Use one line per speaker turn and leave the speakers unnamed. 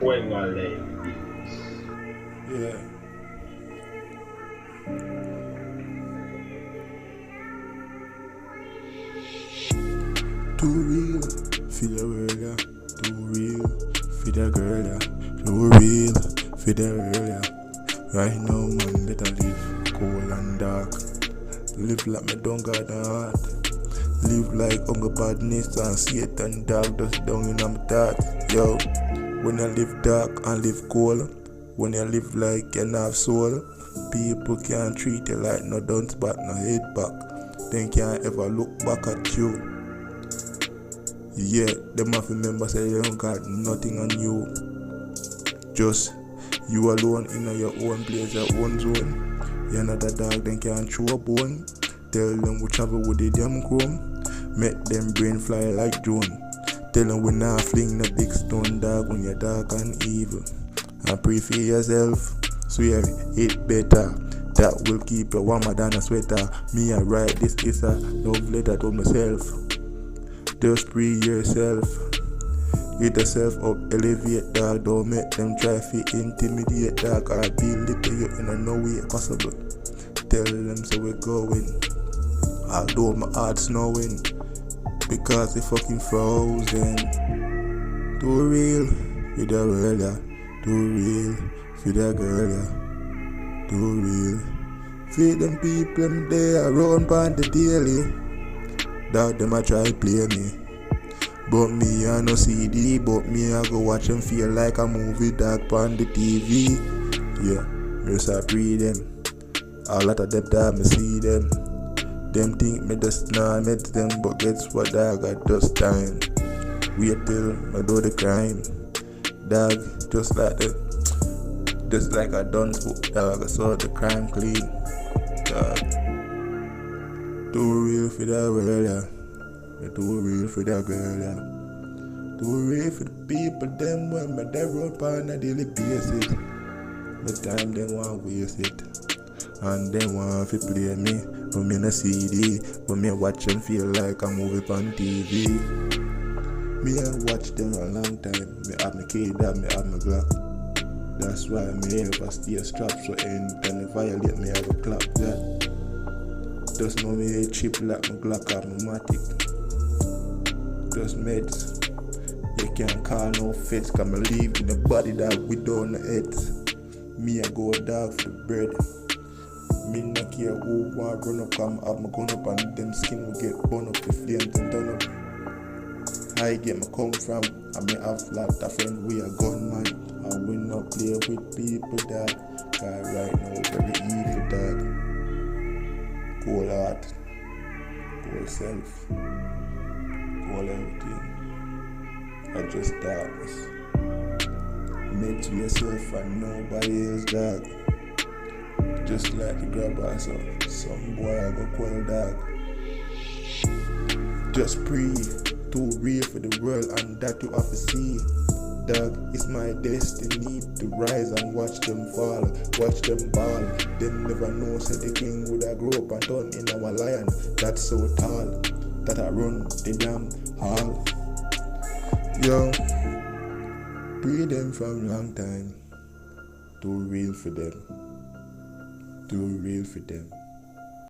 When I live.
Yeah. Too real, for the world, yeah. Too real, for the girl, yeah. Too real, for the world, yeah. Right now, man, better live cold and dark. Live like me don't got no heart. Live like hunger badness and Satan dog just down in my thoughts. Yo, when I live dark and live cold, when you live like you have soul, people can't treat you like no dunce but no head back. They can't ever look back at you. Yeah, them have remember say they don't got nothing on you. Just you alone in your own place, your own zone. You're not a dog, then can't chew a bone. Tell them we travel with the damn chrome. Make them brain fly like drone. Tell them we not fling the big stone dog when you're dark and evil. And pray for yourself, swear it better. That will keep you warmer than a sweater. Me I write this is a love letter to myself. Just free yourself. Get yourself up, elevate dog. Don't make them try to intimidate dog or build it to you in a no way possible. Tell them so we're going. Although my heart's snowing because they fucking frozen. Too real for the world, yeah. Too real for the girl, yeah. Too real for them people them there around on the daily. Dog them a try play me. But me I no CD, but me I go watch them feel like a movie dog on the TV. Yeah, me just a pre them. A lot of them dog me see them. Them think me just nah met them, but guess what dog I just time. Wait till I do the crime. Dog, just like a done book dog, I saw the crime clean. Dog. Too real for that world, yeah. Too real for that girl, yeah. Too real for the people, them when me they roll on a daily basis. The time they want waste it. And they want to play me, but me no CD. But me watch them feel like a movie on TV. Me I watch them a long time. Me have my kid, me have my Glock. That's why me ever stay strapped, so anytime they violate me, I will clap that. Just know me a chip like my Glock or my Matic. Just meds. You can't call no feds, cause me leave in the body that we don't eat. Me I go dog for the bread. Me not care who want run up, come have my gun up and them skin will get burn up, the flames and done up. I get my come from, I may have like a friend, we a gunman. And we not play with people that, cause right now very evil dog. Cold heart, cold self, cold everything. I just darkness. Make to yourself and nobody else dog. Just like the grabber, so some boy I go cold dog. Just breathe, too real for the world and that you have to see. Dog, it's my destiny to rise and watch them fall, watch them ball. Them never know, say the king would have grow up and turn in our lion. That's so tall, that I run the damn hall. Yo, breathe them from long time. Too real for them. Too real for them.